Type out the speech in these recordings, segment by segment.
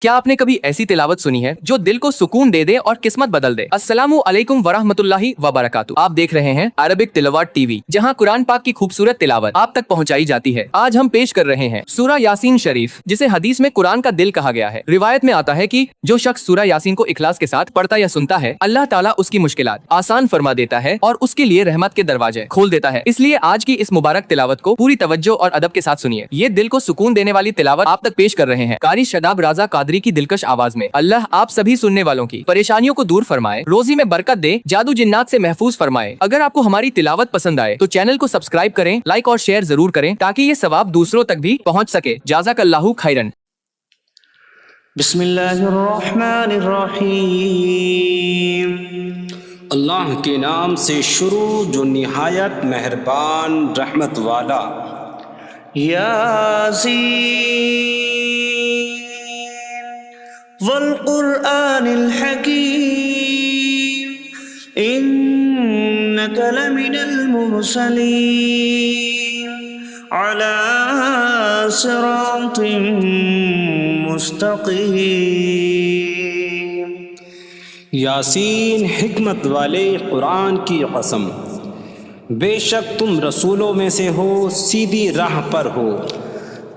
کیا آپ نے کبھی ایسی تلاوت سنی ہے جو دل کو سکون دے دے اور قسمت بدل دے؟ السلام علیکم ورحمۃ اللہ وبرکاتہ۔ آپ دیکھ رہے ہیں عربک تلاوت ٹی وی، جہاں قرآن پاک کی خوبصورت تلاوت آپ تک پہنچائی جاتی ہے۔ آج ہم پیش کر رہے ہیں سورہ یاسین شریف، جسے حدیث میں قرآن کا دل کہا گیا ہے۔ روایت میں آتا ہے کہ جو شخص سورہ یاسین کو اخلاص کے ساتھ پڑھتا یا سنتا ہے، اللہ تعالیٰ اس کی مشکلات آسان فرما دیتا ہے اور اس کے لیے رحمت کے دروازے کھول دیتا ہے۔ اس لیے آج کی اس مبارک تلاوت کو پوری توجہ اور ادب کے ساتھ سنیے۔ یہ دل کو سکون دینے والی تلاوت آپ تک پیش کر رہے ہیں قاری شاداب رضا قادری کی دلکش آواز میں۔ اللہ آپ سبھی سننے والوں کی پریشانیوں کو دور فرمائے، روزی میں برکت دے، جادو جنات سے محفوظ فرمائے۔ اگر آپ کو ہماری تلاوت پسند آئے تو چینل کو سبسکرائب کریں، لائک اور شیئر ضرور کریں تاکہ یہ ثواب دوسروں تک بھی پہنچ سکے۔ جزاک اللہ خیرن۔ بسم اللہ الرحمن الرحیم۔ اللہ کے نام سے شروع جو نہایت مہربان رحمت والا۔ یاسین والقرآن الحکیم انک لمن المرسلین علی صراط مستقیم۔ یاسین حکمت والے قرآن کی قسم، بے شک تم رسولوں میں سے ہو، سیدھی راہ پر ہو۔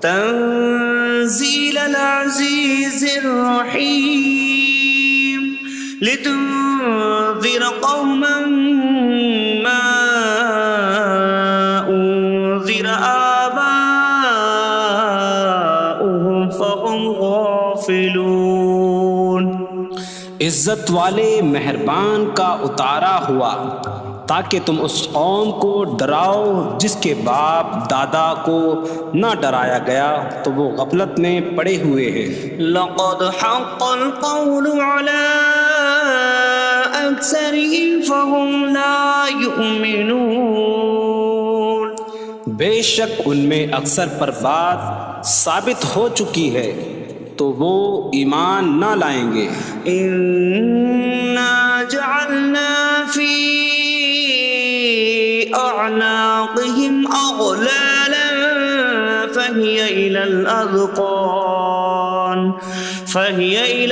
تنزیل العزیز الرحیم لتنذر قوما ما انذر آباؤهم فهم غافلون۔ عزت والے مہربان کا اتارا ہوا تاکہ تم اس قوم کو ڈراؤ جس کے باپ دادا کو نہ ڈرایا گیا تو وہ غفلت میں پڑے ہوئے ہیں۔ لقد حق القول على اکثرهم فهم لا يؤمنون۔ بے شک ان میں اکثر پر بات ثابت ہو چکی ہے تو وہ ایمان نہ لائیں گے۔ انا جعلنا فی اعناقهم اغلالا فهي الى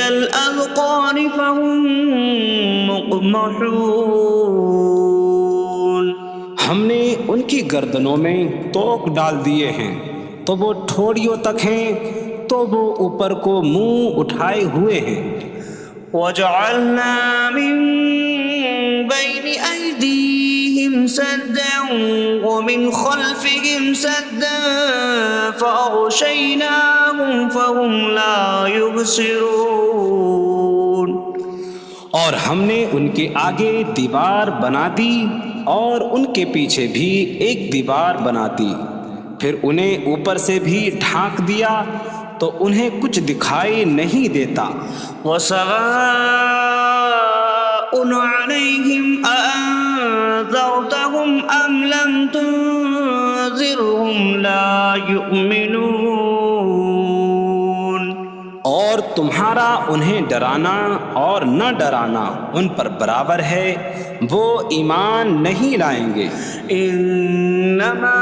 الاذقان فهم مقمحون۔ ہم نے ان کی گردنوں میں توق ڈال دیے ہیں تو وہ ٹھوڑیوں تک ہیں تو وہ اوپر کو منہ اٹھائے ہوئے ہیں۔ وَجَعَلْنَا مِن بَيْنِ أَيْدِيهِمْ سَدًّا وَمِنْ خَلْفِهِمْ سَدًّا فَأَغْشَيْنَاهُمْ فَهُمْ لَا يُبْصِرُونَ۔ اور ہم نے ان کے آگے دیوار بنا دی اور ان کے پیچھے بھی ایک دیوار بنا دی، پھر انہیں اوپر سے بھی ڈھانک دیا تو انہیں کچھ دکھائی نہیں دیتا۔ وَسَوَاءٌ عَلَيْهِمْ أَأَنذَرْتَهُمْ أَمْ لَمْ تُنذِرْهُمْ لَا يُؤْمِنُونَ۔ اور تمہارا انہیں ڈرانا اور نہ ڈرانا ان پر برابر ہے، وہ ایمان نہیں لائیں گے۔ انما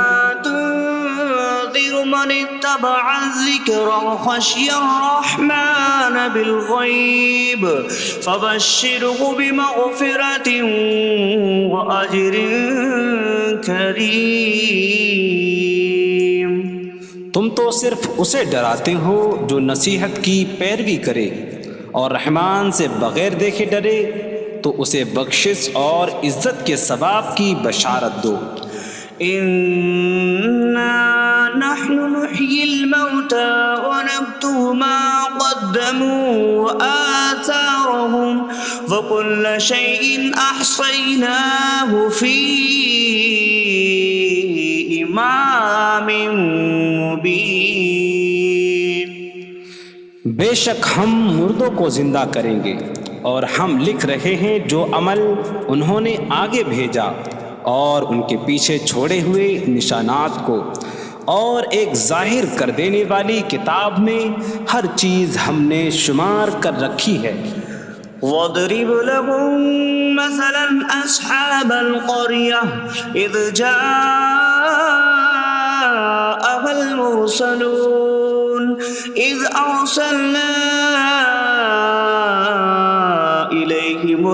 من اتبع الذکر وخشی الرحمن بالغیب فبشرہ بمغفرۃ واجر کریم۔ تم تو صرف اسے ڈراتے ہو جو نصیحت کی پیروی کرے اور رحمان سے بغیر دیکھے ڈرے تو اسے بخشش اور عزت کے ثواب کی بشارت دو۔ نحن نحيي الموتى ونكتب ما قدموا وآثارهم وكل شيء أحصيناه في إمام مبين۔ بے شک ہم مردوں کو زندہ کریں گے اور ہم لکھ رہے ہیں جو عمل انہوں نے آگے بھیجا اور ان کے پیچھے چھوڑے ہوئے نشانات کو، اور ایک ظاہر کر دینے والی کتاب میں ہر چیز ہم نے شمار کر رکھی ہے۔ وَاضْرِبْ لَهُم مَّثَلًا أَصْحَابَ الْقَرْيَةِ إِذْ جَاءَهَا الْمُرْسَلُونَ إِذْ أَرْسَلْنَا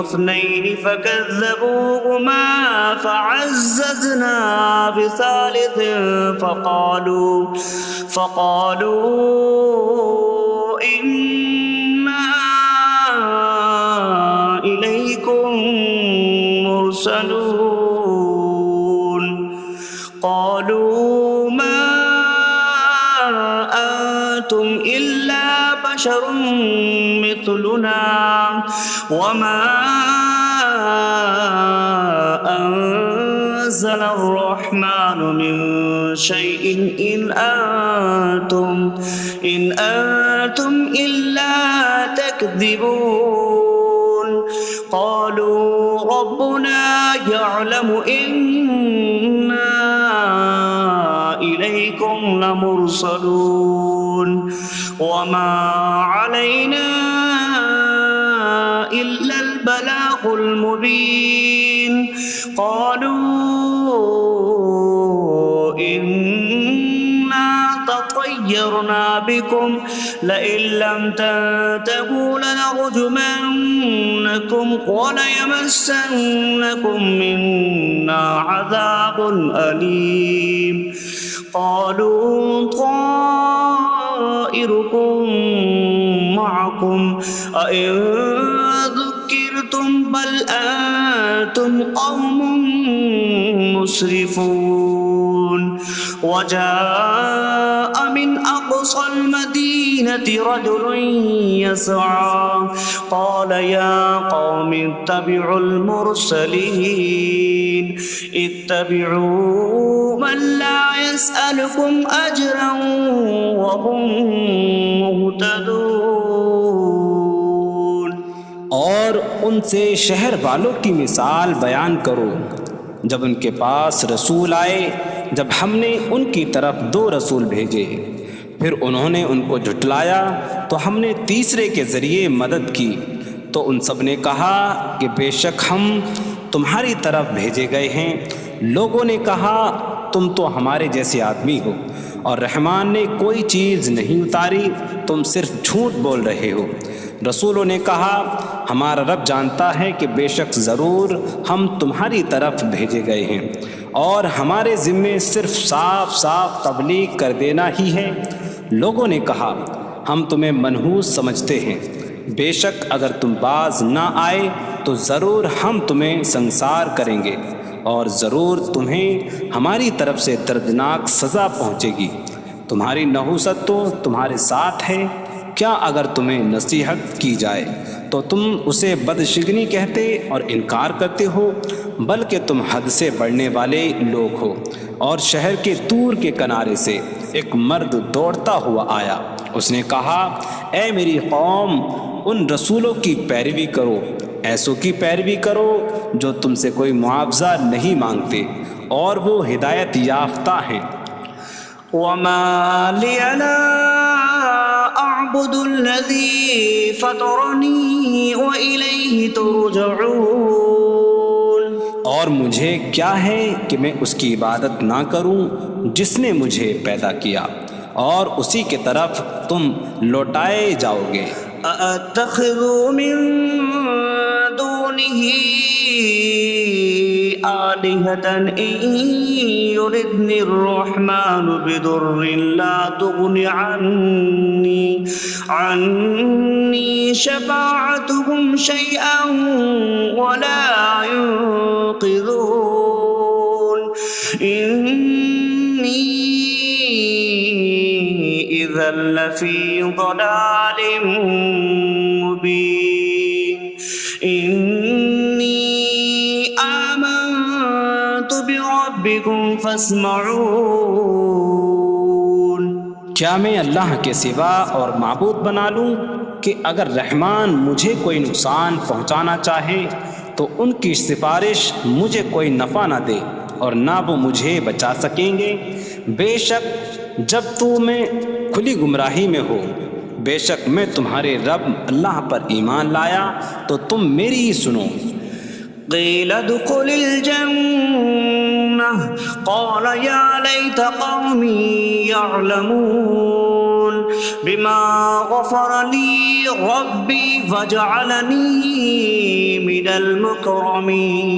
اثنين فكذبوهما فعززنا بثالث فقالوا إنا إليكم مرسلون قالوا ما أنتم إلا بشر مثلنا وما أنزل الرحمن من شيء إن أنتم إلا تكذبون قالوا ربنا يعلم إنا إليكم لمرسلون وما علينا إلا البلاغ المبين قالوا إنا تطيرنا بكم لئن لم تنتهوا لنرجمنكم وليمسنكم منا عذاب أليم قالوا طائركم معكم أئن ذكرتم بل أنتم قوم مسرفون وجاء من أقصى المدينة رجل يسعى قال يا قوم اتبعوا المرسلين اتبعوا من لا يسألكم أجرا وهم مهتدون اور ان سے شہر والوں کی مثال بیان کرو جب ان کے پاس رسول آئے جب ہم نے ان کی طرف 2 رسول بھیجے پھر انہوں نے ان کو جھٹلایا تو ہم نے تیسرے کے ذریعے مدد کی تو ان سب نے کہا کہ بے شک ہم تمہاری طرف بھیجے گئے ہیں لوگوں نے کہا تم تو ہمارے جیسے آدمی ہو اور رحمان نے کوئی چیز نہیں اتاری تم صرف جھوٹ بول رہے ہو رسولوں نے کہا ہمارا رب جانتا ہے کہ بے شک ضرور ہم تمہاری طرف بھیجے گئے ہیں اور ہمارے ذمے صرف صاف صاف تبلیغ کر دینا ہی ہے لوگوں نے کہا ہم تمہیں منحوس سمجھتے ہیں بے شک اگر تم باز نہ آئے تو ضرور ہم تمہیں سنسار کریں گے اور ضرور تمہیں ہماری طرف سے دردناک سزا پہنچے گی تمہاری نحوست تو تمہارے ساتھ ہے کیا اگر تمہیں نصیحت کی جائے تو تم اسے بدشگنی کہتے اور انکار کرتے ہو بلکہ تم حد سے بڑھنے والے لوگ ہو اور شہر کے دور کے کنارے سے ایک مرد دوڑتا ہوا آیا اس نے کہا اے میری قوم ان رسولوں کی پیروی کرو ایسوں کی پیروی کرو جو تم سے کوئی معاوضہ نہیں مانگتے اور وہ ہدایت یافتہ ہیں وما لي لا أعبد الذي فطرني وإليه ترجعون اور مجھے کیا ہے کہ میں اس کی عبادت نہ کروں جس نے مجھے پیدا کیا اور اسی کی طرف تم لوٹائے جاؤ گے أأتخذ من دونه آلهة إن يردني الرحمن بضر لا تغن عني شفاعتهم شيئا ولا ينقذون إني إذا لفي ضلال مبين إني آمنت بربكم فاسمعون کیا میں اللہ کے سوا اور معبود بنا لوں کہ اگر رحمان مجھے کوئی نقصان پہنچانا چاہے تو ان کی سفارش مجھے کوئی نفع نہ دے اور نہ وہ مجھے بچا سکیں گے بے شک جب میں کھلی گمراہی میں ہو بے شک میں تمہارے رب اللہ پر ایمان لایا تو تم میری ہی سنو قيل ادخل الجنة قال يا ليت قومي يعلمون بما غفر لي ربي فجعلني من المكرمين.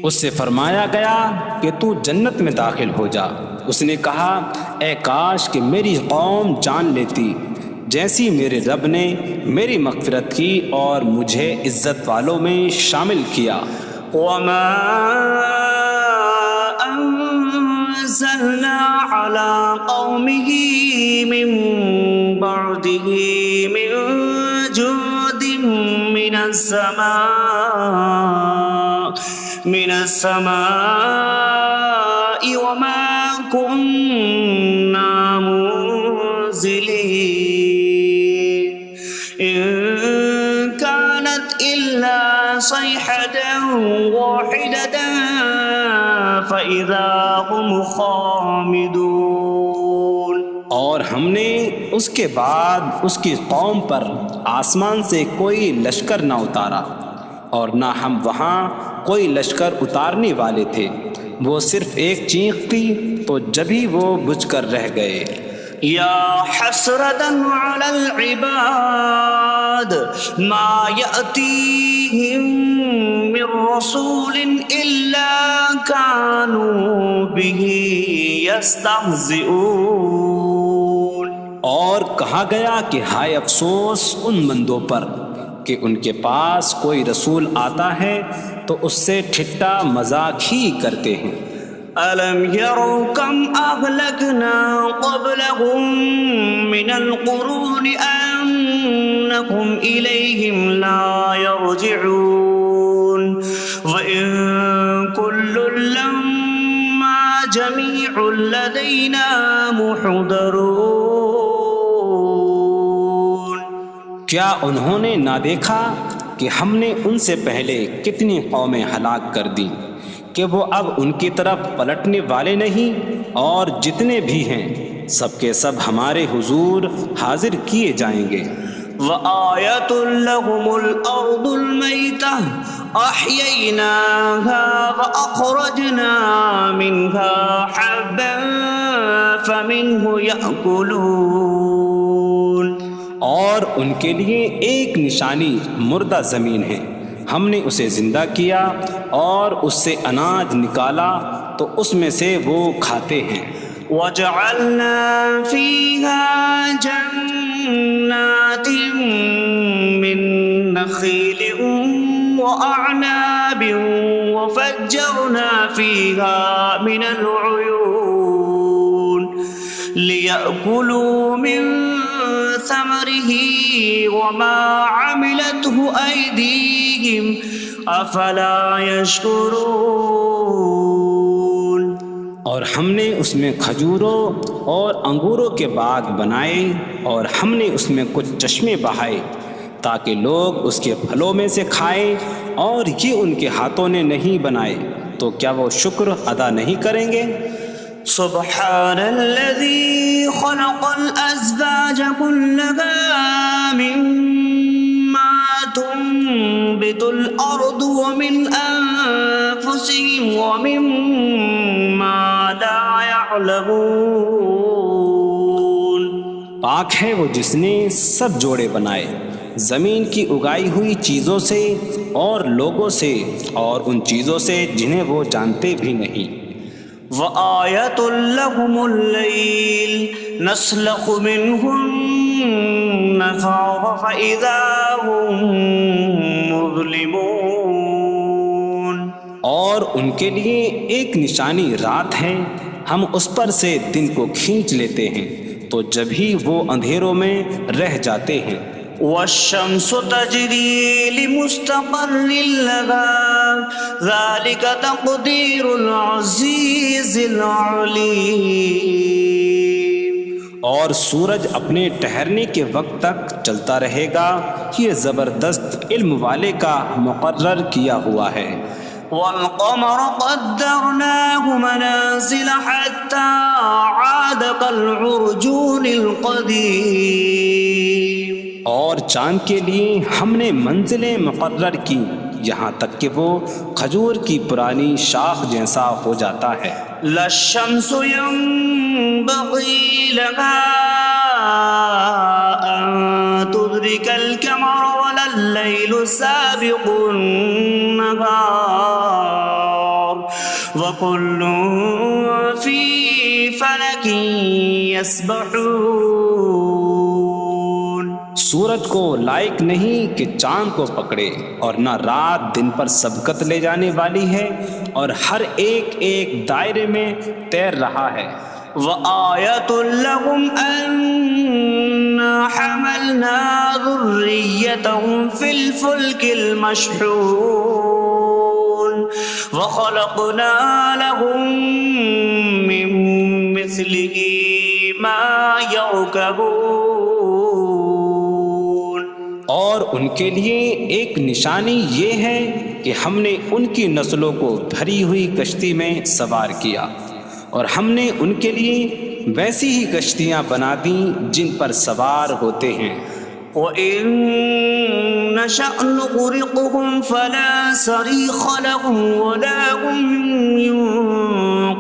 اس سے فرمایا گیا کہ تو جنت میں داخل ہو جا. اس نے کہا اے کاش کہ میری قوم جان لیتی جیسی میرے رب نے میری مغفرت کی اور مجھے عزت والوں میں شامل کیا. وما أنزلنا على قومه من بعده من جود من السماء وما كنا منزلين إن كانت إلا صيحة واحدة فإذا هم خامدون. اور ہم نے اس کے بعد اس کی قوم پر آسمان سے کوئی لشکر نہ اتارا اور نہ ہم وہاں کوئی لشکر اتارنے والے تھے. وہ صرف ایک چیخ تھی تو جبھی وہ بجھ کر رہ گئے. يا حسرة على العباد ما يأتيهم من رسول إلا كانوا به يستهزئون. اور کہا گیا کہ ہائے افسوس ان بندوں پر کہ ان کے پاس کوئی رسول آتا ہے تو اس سے ٹھٹا مذاق ہی کرتے ہیں. ألم يروا كم أهلكنا قبلهم من القرون أنكم إليهم لا يرجعون وإن كل لما جميع لدينا محضرون. کیا انہوں نے نہ دیکھا کہ ہم نے ان سے پہلے کتنی قومیں ہلاک کر دیں کہ وہ اب ان کی طرف پلٹنے والے نہیں، اور جتنے بھی ہیں سب کے سب ہمارے حضور حاضر کیے جائیں گے. وآية لهم الأرض الميتة أحييناها وأخرجنا منها حبا فمنه يأكلون. اور ان کے لیے ایک نشانی مردہ زمین ہے، ہم نے اسے زندہ کیا اور اس سے اناج نکالا تو اس میں سے وہ کھاتے ہیں. وجعلنا فيها جنات من نخيل وأعناب وفجرنا فيها من العيون ليأكلوا من ثمره وما عملته أيديهم أفلا يشكرون. اور ہم نے اس میں کھجوروں اور انگوروں کے باغ بنائے اور ہم نے اس میں کچھ چشمے بہائے تاکہ لوگ اس کے پھلوں میں سے کھائیں، اور یہ ان کے ہاتھوں نے نہیں بنائے تو کیا وہ شکر ادا نہیں کریں گے؟ سبحان الذي خلق الأزواج كلها مما تنبت الأرض ومن أنفسهم ومما لا يعلمون. پاک ہے وہ جس نے سب جوڑے بنائے زمین کی اگائی ہوئی چیزوں سے اور لوگوں سے اور ان چیزوں سے جنہیں وہ جانتے بھی نہیں. وآية لهم الليل نسلخ منه النهار فإذا هم مظلمون. اور ان کے لیے ایک نشانی رات ہے، ہم اس پر سے دن کو کھینچ لیتے ہیں تو جبھی وہ اندھیروں میں رہ جاتے ہیں. والشمس تجري لمستقر لها ذلك تقدير العزيز العليم. اور سورج اپنے ٹھہرنے کے وقت تک چلتا رہے گا، یہ زبردست علم والے کا مقرر کیا ہوا ہے. والقمر قدرناه منازل حتى عاد كالعرجون القديم. اور چاند کے لیے ہم نے منزلیں مقرر کی یہاں تک کہ وہ کھجور کی پرانی شاخ جیسا ہو جاتا ہے. لا الشمس ينبغي لها أن تدرك القمر ولا الليل سابق النهار وكل في فلك يسبحون. سورج کو لائق نہیں کہ چاند کو پکڑے، اور نہ رات دن پر سبقت لے جانے والی ہے، اور ہر ایک ایک دائرے میں تیر رہا ہے. وآية لهم أنا حملنا ذريتهم في الفلك المشحون وخلقنا لهم من مثله ما يركبون. اور ان کے لیے ایک نشانی یہ ہے کہ ہم نے ان کی نسلوں کو بھری ہوئی کشتی میں سوار کیا، اور ہم نے ان کے لیے ویسی ہی کشتیاں بنا دیں جن پر سوار ہوتے ہیں. وَإِن نَّشَأْ نُغْرِقْهُمْ فَلَا صَرِيخَ لَهُمْ وَلَا هُمْ يُنقَذُونَ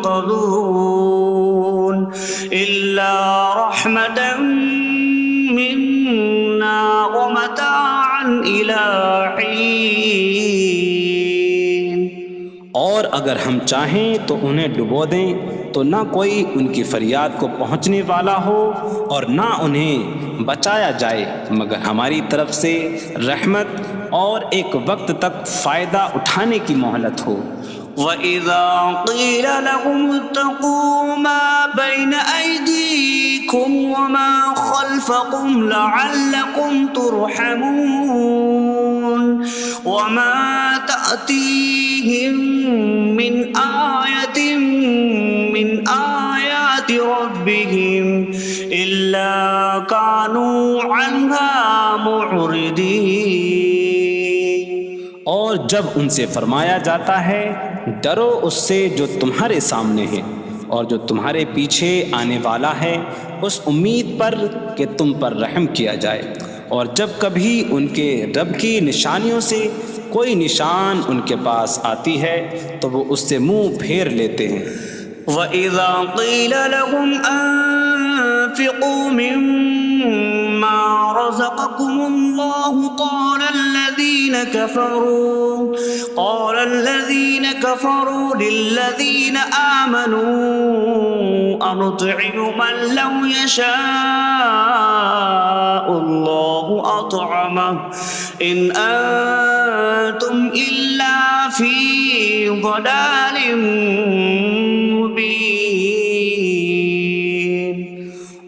إِلَّا رَحْمَةً مِّنَّا وَمَتَاعًا إِلَىٰ حِينٍ. اور اگر ہم چاہیں تو انہیں ڈبو دیں تو نہ کوئی ان کی فریاد کو پہنچنے والا ہو اور نہ انہیں بچایا جائے مگر ہماری طرف سے رحمت اور ایک وقت تک فائدہ اٹھانے کی مہلت ہو. وَإِذَا قِيلَ لَهُمُ اتَّقُوا مَا بَيْنَ أَيْدِيكُمْ وَمَا خَلْفَكُمْ لَعَلَّكُمْ تُرْحَمُونَ وَمَا تَأْتِيهِمْ مِنْ آيَةٍ مِنْ آيَاتِ رَبِّهِمْ إِلَّا كَانُوا عَنْهَا مُعْرِضِينَ. اور جب ان سے فرمایا جاتا ہے ڈرو اس سے جو تمہارے سامنے ہے اور جو تمہارے پیچھے آنے والا ہے، اس امید پر کہ تم پر رحم کیا جائے، اور جب کبھی ان کے رب کی نشانیوں سے کوئی نشان ان کے پاس آتی ہے تو وہ اس سے منہ پھیر لیتے ہیں. وَإِذَا قِيلَ لَهُمْ أَنفِقُوا مِمَّا رَزَقَكُمُ اللَّهُ قَالَ الَّذِينَ كَفَرُوا لِلَّذِينَ آمَنُوا أَنُطْعِمُ مَن لَّوْ يَشَاءُ اللَّهُ أَطْعَمَهُ إِنْ أَنتُمْ إِلَّا فِي ضَلَالٍ مبین.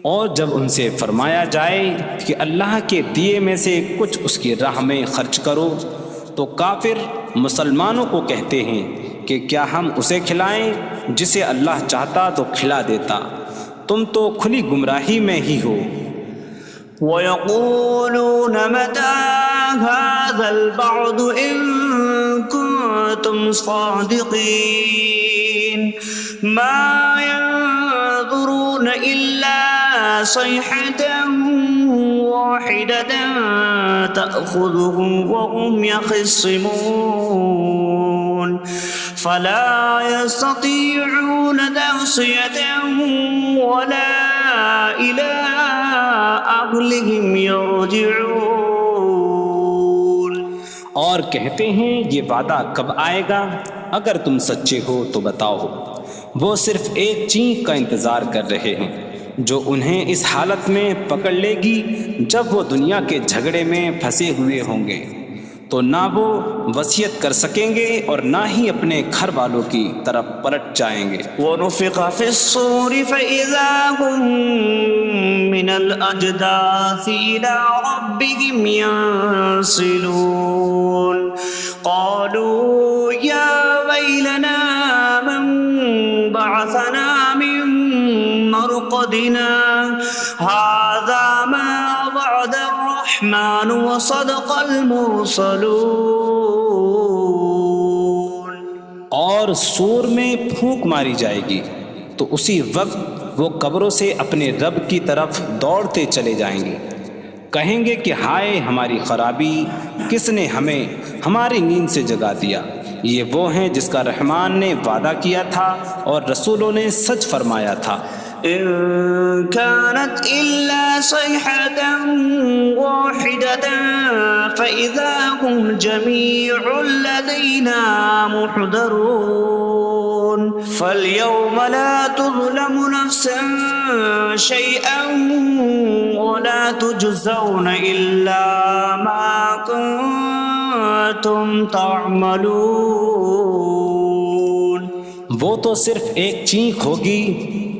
اور جب ان سے فرمایا جائے کہ اللہ کے دیے میں سے کچھ اس کی راہ میں خرچ کرو تو کافر مسلمانوں کو کہتے ہیں کہ کیا ہم اسے کھلائیں جسے اللہ چاہتا تو کھلا دیتا، تم تو کھلی گمراہی میں ہی ہو. وَيَقُولُونَ مَتَىٰ هَٰذَا الْوَعْدُ إِن كُنتُمْ صَادِقِينَ مَا يَنظُرُونَ إِلَّا صَيْحَةً وَاحِدَةً تَأْخُذُهُمْ وَهُمْ يَخِصِّمُونَ فَلَا يَسْتَطِيعُونَ تَوْصِيَةً وَلَا إِلَىٰ أَهْلِهِمْ يَرْجِعُونَ. اور کہتے ہیں یہ وعدہ کب آئے گا؟ اگر تم سچے ہو تو بتاؤ. وہ صرف ایک چینخ کا انتظار کر رہے ہیں جو انہیں اس حالت میں پکڑ لے گی جب وہ دنیا کے جھگڑے میں پھنسے ہوئے ہوں گے، تو نہ وہ وصیت کر سکیں گے اور نہ ہی اپنے گھر والوں کی طرف پلٹ جائیں گے. وَنُفِخَ فِي الصُّورِ فَإِذَا هُم مِّنَ الْأَجْدَاثِ إِلَىٰ رَبِّهِمْ يَنسِلُونَ قَالُوا يَا وَيْلَنَا مَن بَعَثَنَا مِن مَّرْقَدِنَا هَٰذَا مَا وَعَدَ الرَّحْمَٰنُ وَصَدَقَ الْمُرْسَلُونَ. اور سور میں پھونک ماری جائے گی تو اسی وقت وہ قبروں سے اپنے رب کی طرف دوڑتے چلے جائیں گے، کہیں گے کہ ہائے ہماری خرابی، کس نے ہمیں ہماری نیند سے جگا دیا. یہ وہ ہیں جس کا رحمان نے وعدہ کیا تھا اور رسولوں نے سچ فرمایا تھا. إن كانت إلا صيحة واحدة فإذا هم جميع لدينا محضرون فاليوم لا تظلم نفس شيئا ولا تجزون إلا ما كنتم تعملون. وہ تو صرف ایک چینخ ہوگی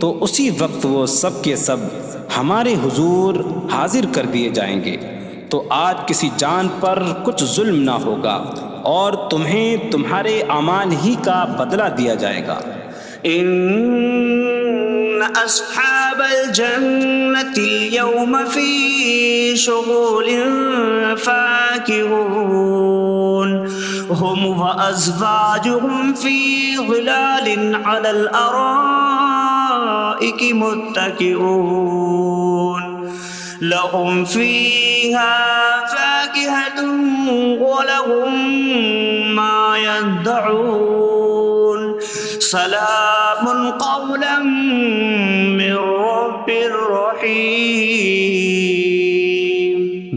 تو اسی وقت وہ سب کے سب ہمارے حضور حاضر کر دیے جائیں گے. تو آج کسی جان پر کچھ ظلم نہ ہوگا اور تمہیں تمہارے اعمال ہی کا بدلہ دیا جائے گا. إن أصحاب الجنة اليوم في شغل فاكهون هم وأزواجهم في ظلال على الأرائك متكئون لهم فيها فاكهة ولهم ما يدعون سلام قولا من رب رحیم.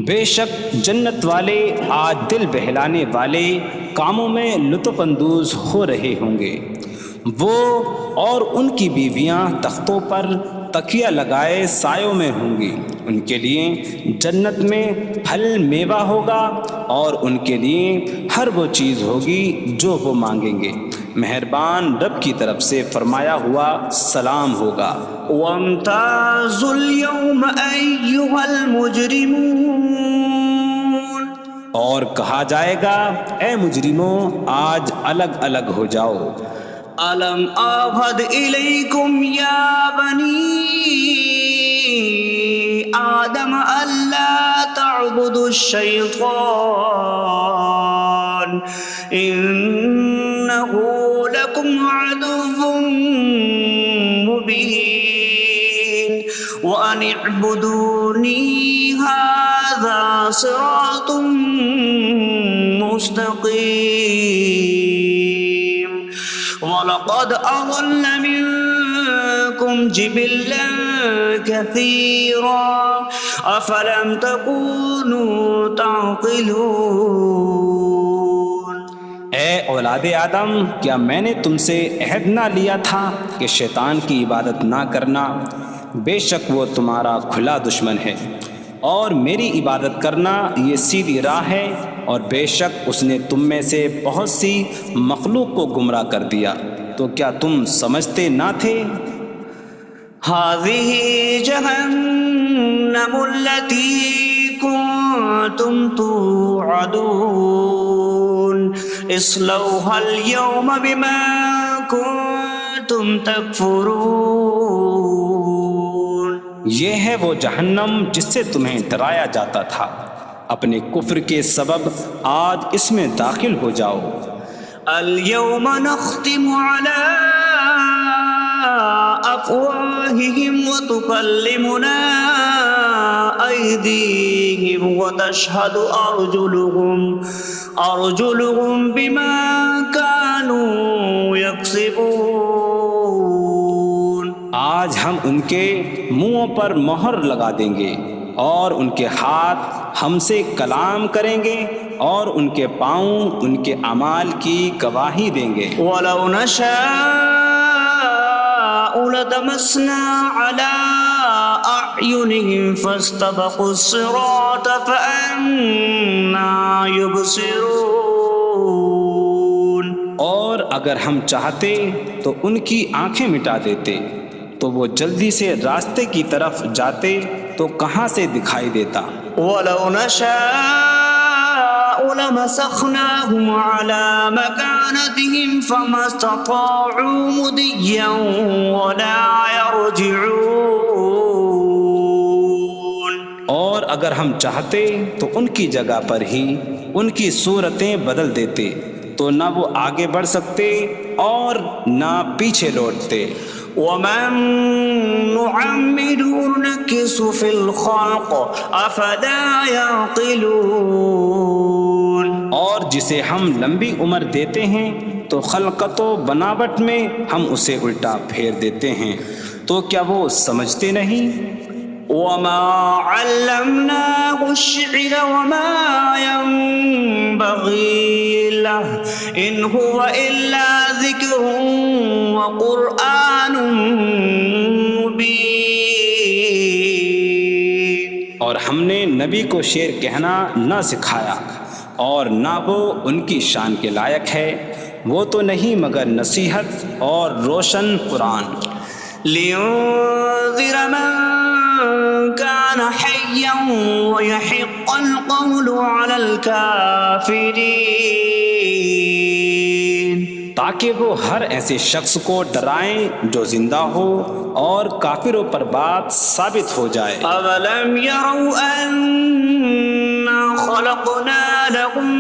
بے شک جنت والے آج دل بہلانے والے کاموں میں لطف اندوز ہو رہے ہوں گے. وہ اور ان کی بیویاں تختوں پر تکیہ لگائے سایوں میں ہوں گی. ان کے لیے جنت میں پھل میوہ ہوگا اور ان کے لیے ہر وہ چیز ہوگی جو وہ مانگیں گے. مہربان رب کی طرف سے فرمایا ہوا سلام ہوگا. وامتازوا اليوم أيها المجرمون. اور کہا جائے گا اے مجرموں آج الگ الگ ہو جاؤ. ألم أعهد إليكم يا بني آدم ألا تعبدوا الشيطان إنه لكم عدو مبين وأن اعبدوني هذا صراط مستقيم. وَلَقَدْ أَضَلَّ مِنكُمْ جِبِلًّا كَثِيرًا أَفَلَمْ تَكُونُوا تَعْقِلُونَ. اے اولاد آدم کیا میں نے تم سے عہد نہ لیا تھا کہ شیطان کی عبادت نہ کرنا؟ بے شک وہ تمہارا کھلا دشمن ہے اور میری عبادت کرنا یہ سیدھی راہ ہے. اور بے شک اس نے تم میں سے بہت سی مخلوق کو گمراہ کر دیا. تو کیا تم سمجھتے نہ تھے؟ هذه جهنم التي كنتم توعدون اصلوها اليوم بما كنتم تكفرون. یہ ہے وہ جہنم جس سے تمہیں ڈرایا جاتا تھا. اپنے کفر کے سبب آج اس میں داخل ہو جاؤ. اليوم نختم على أفواههم وتكلمنا أيديهم وتشهد أرجلهم بما كانوا يكسبون. آج ہم ان کے منہوں پر مہر لگا دیں گے اور ان کے ہاتھ ہم سے کلام کریں گے اور ان کے پاؤں ان کے اعمال کی گواہی دیں گے. وَلَوْ نَشَاءُ لَطَمَسْنَا عَلَىٰ أَعْيُنِهِمْ فَاسْتَبَقُوا الصِّرَاطَ فَأَنَّىٰ يُبْصِرُونَ. اور اگر ہم چاہتے تو ان کی آنکھیں مٹا دیتے تو وہ جلدی سے راستے کی طرف جاتے تو کہاں سے دکھائی دیتا. وَلَوْ نَشَاءُ لَمَسَخْنَاهُمْ عَلَىٰ مَكَانَتِهِمْ فَمَا اسْتَطَاعُوا مُضِيًّا وَلَا يَرْجِعُونَ. اور اگر ہم چاہتے تو ان کی جگہ پر ہی ان کی صورتیں بدل دیتے تو نہ وہ آگے بڑھ سکتے اور نہ پیچھے لوٹتے. وَمَن نُعَمِّرْهُ نُنَكِّسْهُ فِي الْخَلْقِ أَفَلَا يَعْقِلُونَ. اور جسے ہم لمبی عمر دیتے ہیں تو خلقت و بناوٹ میں ہم اسے الٹا پھیر دیتے ہیں. تو کیا وہ سمجھتے نہیں؟ وما علمناه الشعر وما ينبغي له إن هو إلا ذكر وقرآن مبين. اور ہم نے نبی کو شعر کہنا نہ سکھایا اور نہ وہ ان کی شان کے لائق ہے، وہ تو نہیں مگر نصیحت اور روشن قرآن. لينذر من كان حيا ويحق القول على الكافرين. تاکہ وہ ہر ایسے شخص کو ڈرائیں جو زندہ ہو اور کافروں پر بات ثابت ہو جائے. أولم يروا أنا خلقنا لهم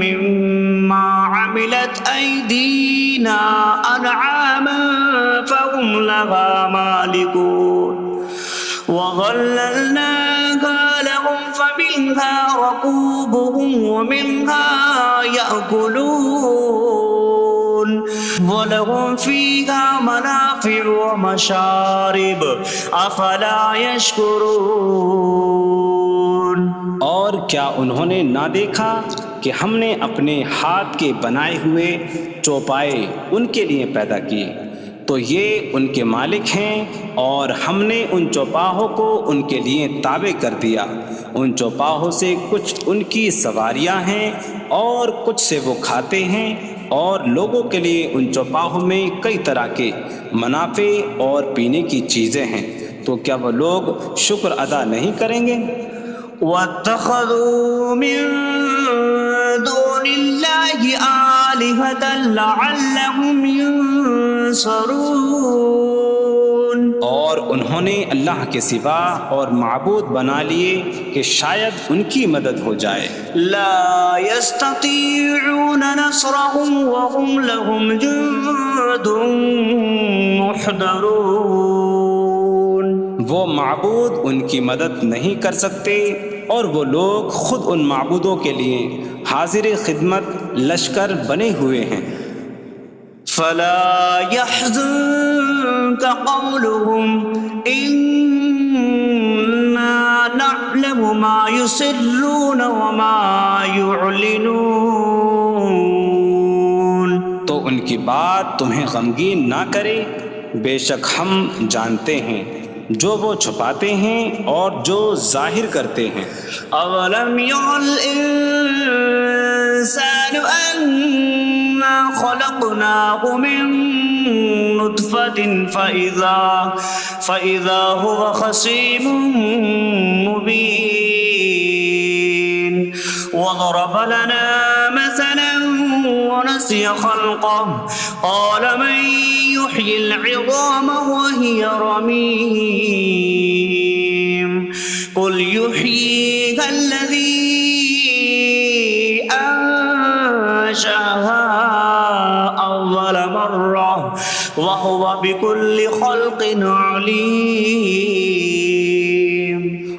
مما عملت أيدينا أنعاما فهم لها مالكون وظللناها لهم فمنها ركوبهم ومنها يأكلون ولهم فيها منافع ومشارب أفلا يشكرون. اور کیا انہوں نے نہ دیکھا کہ ہم نے اپنے ہاتھ کے بنائے ہوئے چوپائے ان کے لیے پیدا کیے، تو یہ ان کے مالک ہیں، اور ہم نے ان چوپاہوں کو ان کے لیے تابع کر دیا. ان چوپاہوں سے کچھ ان کی سواریاں ہیں اور کچھ سے وہ کھاتے ہیں، اور لوگوں کے لیے ان چوپاہوں میں کئی طرح کے منافع اور پینے کی چیزیں ہیں. تو کیا وہ لوگ شکر ادا نہیں کریں گے؟ واتخذوا من دون الله آلهة لعلهم ينصرون. اور انہوں نے اللہ کے سوا اور معبود بنا لیے کہ شاید ان کی مدد ہو جائے. لا يستطيعون نصرهم وهم لهم جند محضرون. وہ معبود ان کی مدد نہیں کر سکتے، اور وہ لوگ خود ان معبودوں کے لیے حاضر خدمت لشکر بنے ہوئے ہیں. فلا يحزنك قولهم إنا نعلم ما يسرون وما يعلنون. تو ان کی بات تمہیں غمگین نہ کرے، بے شک ہم جانتے ہیں جو وہ چھپاتے ہیں اور جو ظاہر کرتے ہیں. أولم ير الإنسان أنا خلقناه من نطفة فإذا هو خصيم مبين. وضرب لنا مثلا ونسي خلقه قال من يحيي العظام وهي رميم قل يحييها الذي أنشأها أول مرة وهو بكل خلق عليم.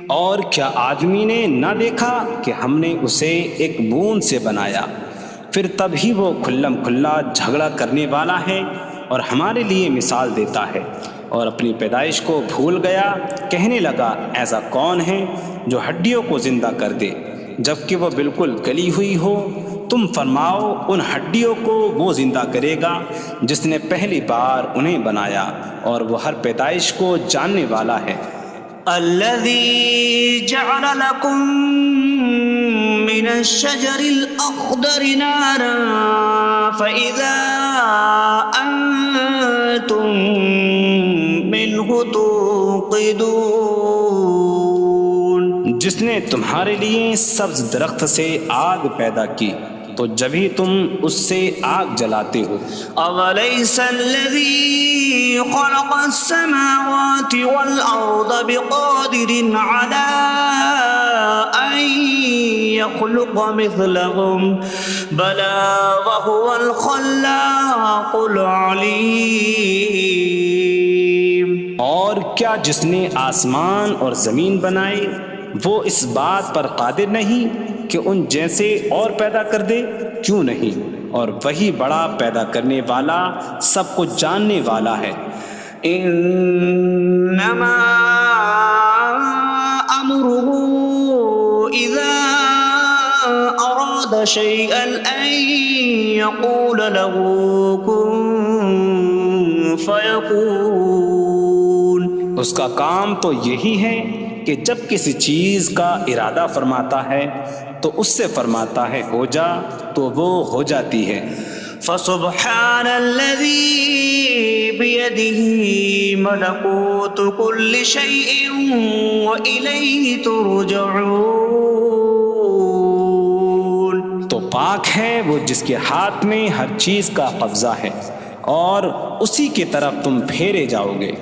اور کیا آدمی نے نہ دیکھا کہ ہم نے اسے ایک بوند سے بنایا، پھر تب ہی وہ کھلم کھلا جھگڑا کرنے والا ہے اور ہمارے لیے مثال دیتا ہے. اور اپنی پیدائش کو بھول گیا، کہنے لگا ایسا کون ہے جو ہڈیوں کو زندہ کر دے جبکہ وہ بالکل گلی ہوئی ہو؟ تم فرماؤ ان ہڈیوں کو وہ زندہ کرے گا جس نے پہلی بار انہیں بنایا، اور وہ ہر پیدائش کو جاننے والا ہے. الذي جعل لكم من الشجر الأخضر نارا فإذا أنتم منه توقدون. جس نے تمہارے لیے سبز درخت سے آگ پیدا کی تو جبھی تم اس سے آگ جلاتے ہو. أوليس الذي خلق السماوات والأرض بقادر على أن يخلق مثلهم بلى وهو الخلاق العليم. اور کیا جس نے آسمان اور زمین بنائے وہ اس بات پر قادر نہیں کہ ان جیسے اور پیدا کر دے؟ کیوں نہیں، اور وہی بڑا پیدا کرنے والا سب کو جاننے والا ہے. إنما أمره إذا أراد شيئا أن يقول له كن فيكون. اس کا کام تو یہی ہے کہ جب کسی چیز کا ارادہ فرماتا ہے تو اس سے فرماتا ہے ہو جا تو وہ ہو جاتی ہے. فسبحان الذي بيده ملكوت كل شيء وإليه ترجعون. تو پاک ہے وہ جس کے ہاتھ میں ہر چیز کا قبضہ ہے اور اسی کی طرف تم پھیرے جاؤ گے.